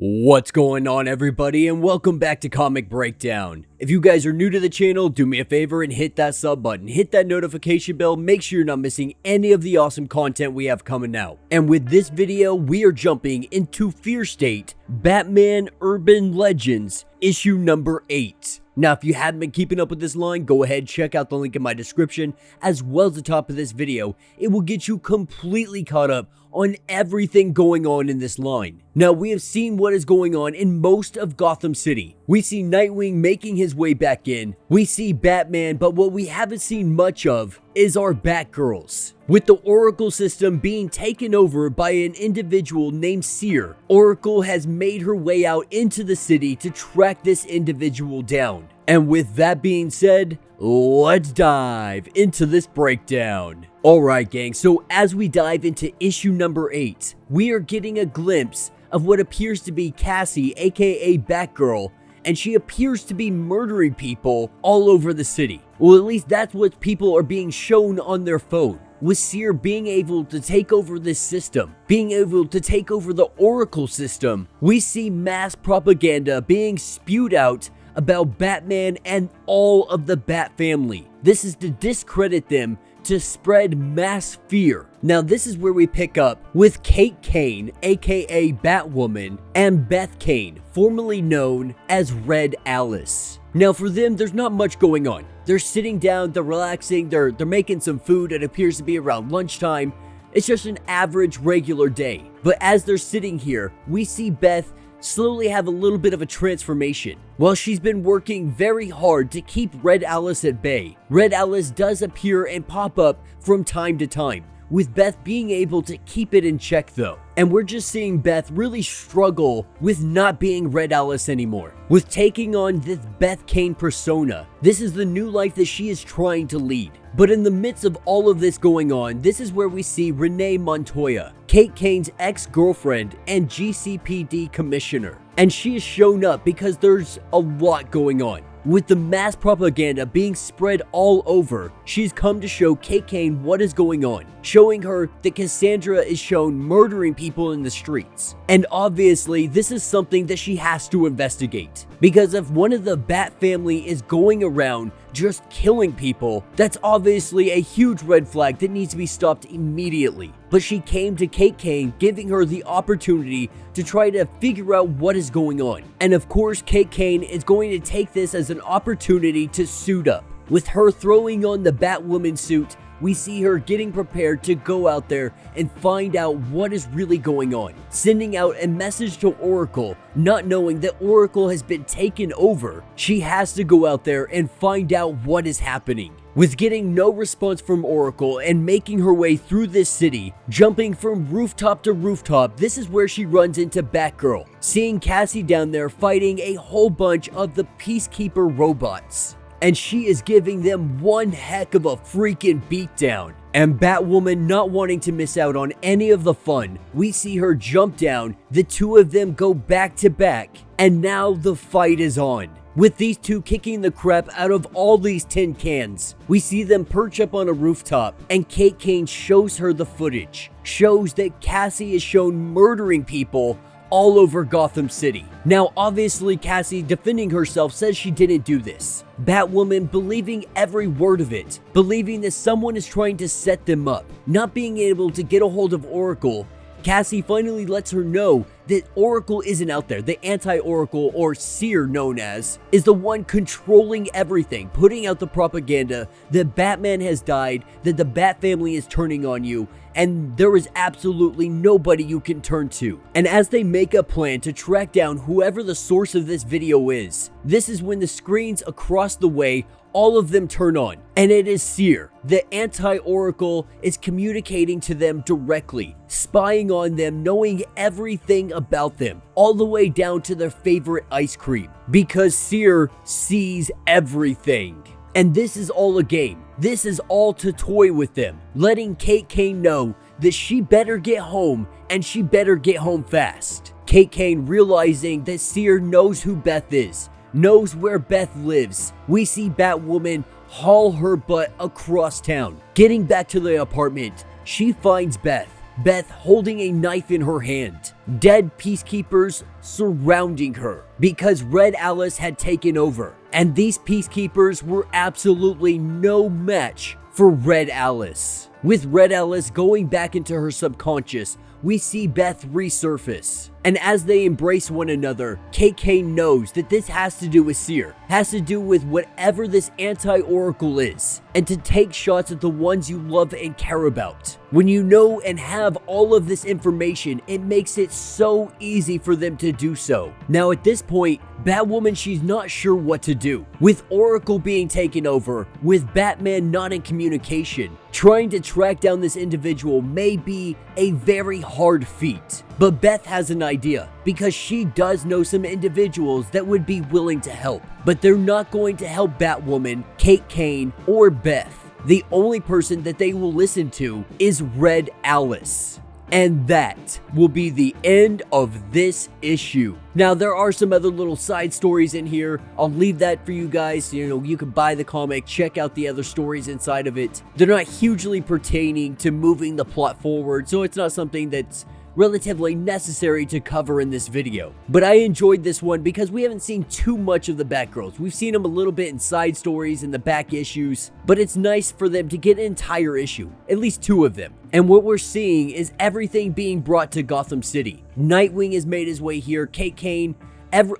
What's going on, everybody, and welcome back to Comic Breakdown. If you guys are new to the channel, do me a favor and hit that sub button, hit that notification bell, make sure you're not missing any of the awesome content we have coming out. And with this video, we are jumping into Fear State, Batman Urban Legends, issue number 8. Now, if you haven't been keeping up with this line, go ahead, check out the link in my description, as well as the top of this video. It will get you completely caught up on everything going on in this line. Now, we have seen what is going on in most of Gotham City. We see Nightwing making his way back in. We see Batman, but what we haven't seen much of is our Batgirls. With the Oracle system being taken over by an individual named Seer, Oracle has made her way out into the city to track this individual down. And with that being said, let's dive into this breakdown. Alright gang, so as we dive into issue number 8, we are getting a glimpse of what appears to be Cassie, aka Batgirl, and she appears to be murdering people all over the city. Well, at least that's what people are being shown on their phone. With Seer being able to take over this system, being able to take over the Oracle system, we see mass propaganda being spewed out about Batman and all of the Bat family. This is to discredit them, to spread mass fear. Now, this is where we pick up with Kate Cain, aka Batwoman, and Beth Cain, formerly known as Red Alice. Now, for them, there's not much going on. They're sitting down, they're relaxing, they're making some food. It appears to be around lunchtime. It's just an average, regular day. But as they're sitting here, we see Beth slowly have a little bit of a transformation. While she's been working very hard to keep Red Alice at bay, Red Alice does appear and pop up from time to time, with Beth being able to keep it in check though. And we're just seeing Beth really struggle with not being Red Alice anymore, with taking on this Beth Cain persona. This is the new life that she is trying to lead. But in the midst of all of this going on, this is where we see Renee Montoya, Kate Cain's ex-girlfriend and GCPD commissioner. And she has shown up because there's a lot going on. With the mass propaganda being spread all over, she's come to show Kate Cain what is going on, showing her that Cassandra is shown murdering people in the streets. And obviously, this is something that she has to investigate, because if one of the Bat family is going around just killing people, that's obviously a huge red flag that needs to be stopped immediately. But she came to Kate Cain, giving her the opportunity to try to figure out what is going on. And of course, Kate Cain is going to take this as an opportunity to suit up. With her throwing on the Batwoman suit, we see her getting prepared to go out there and find out what is really going on, sending out a message to Oracle, not knowing that Oracle has been taken over. She has to go out there and find out what is happening. With getting no response from Oracle and making her way through this city, jumping from rooftop to rooftop, this is where she runs into Batgirl, seeing Cassie down there fighting a whole bunch of the Peacekeeper robots. And she is giving them one heck of a freaking beatdown. And Batwoman not wanting to miss out on any of the fun, we see her jump down, the two of them go back to back, and now the fight is on. With these two kicking the crap out of all these tin cans, we see them perch up on a rooftop, and Kate Cain shows her the footage, shows that Cassie is shown murdering people all over Gotham City. Now, obviously, Cassie, defending herself, says she didn't do this. Batwoman believing every word of it, believing that someone is trying to set them up. Not being able to get a hold of Oracle, Cassie finally lets her know that Oracle isn't out there. The anti-Oracle, or Seer known as, is the one controlling everything, putting out the propaganda that Batman has died, that the Bat family is turning on you, and there is absolutely nobody you can turn to. And as they make a plan to track down whoever the source of this video is, this is when the screens across the way, all of them turn on, and it is Seer. The anti-Oracle is communicating to them directly, spying on them, knowing everything about them, all the way down to their favorite ice cream, because Seer sees everything. And this is all a game. This is all to toy with them, letting Kate Cain know that she better get home, and she better get home fast. Kate Cain realizing that Seer knows who Beth is, knows where Beth lives. We see Batwoman haul her butt across town. Getting back to the apartment, she finds Beth, Beth holding a knife in her hand, dead peacekeepers surrounding her because Red Alice had taken over, and these peacekeepers were absolutely no match for Red Alice. With Red Alice going back into her subconscious, we see Beth resurface. And as they embrace one another, Cain knows that this has to do with Seer, has to do with whatever this anti-Oracle is, and to take shots at the ones you love and care about. When you know and have all of this information, it makes it so easy for them to do so. Now at this point, Batwoman, she's not sure what to do. With Oracle being taken over, with Batman not in communication, trying to track down this individual may be a very hard feat. But Beth has an idea, because she does know some individuals that would be willing to help. But they're not going to help Batwoman, Cain, or Beth. The only person that they will listen to is Red Alice. And that will be the end of this issue. Now, there are some other little side stories in here. I'll leave that for you guys. You can buy the comic, check out the other stories inside of it. They're not hugely pertaining to moving the plot forward, so it's not something that's relatively necessary to cover in this video. But I enjoyed this one because we haven't seen too much of the Batgirls. We've seen them a little bit in side stories and the back issues, but it's nice for them to get an entire issue, at least 2 of them. And what we're seeing is everything being brought to Gotham City. Nightwing has made his way here, Cain,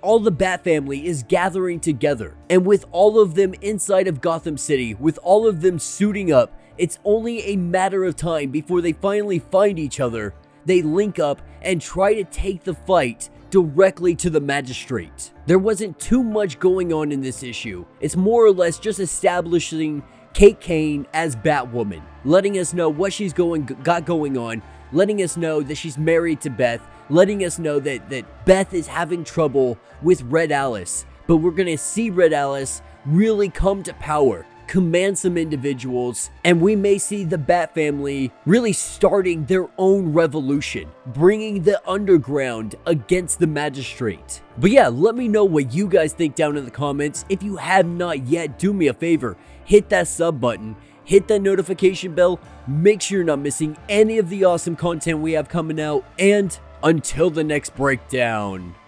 all the Bat family is gathering together. And with all of them inside of Gotham City, with all of them suiting up, it's only a matter of time before they finally find each other. They link up and try to take the fight directly to the magistrate. There wasn't too much going on in this issue. It's more or less just establishing Cain as Batwoman, letting us know what she's got going on, letting us know that she's married to Beth, letting us know that Beth is having trouble with Red Alice. But we're gonna see Red Alice really come to power, command some individuals, and we may see the Bat family really starting their own revolution, bringing the underground against the magistrate. But yeah, let me know what you guys think down in the comments. If you have not yet, do me a favor, hit that sub button, hit that notification bell, make sure you're not missing any of the awesome content we have coming out, and until the next breakdown.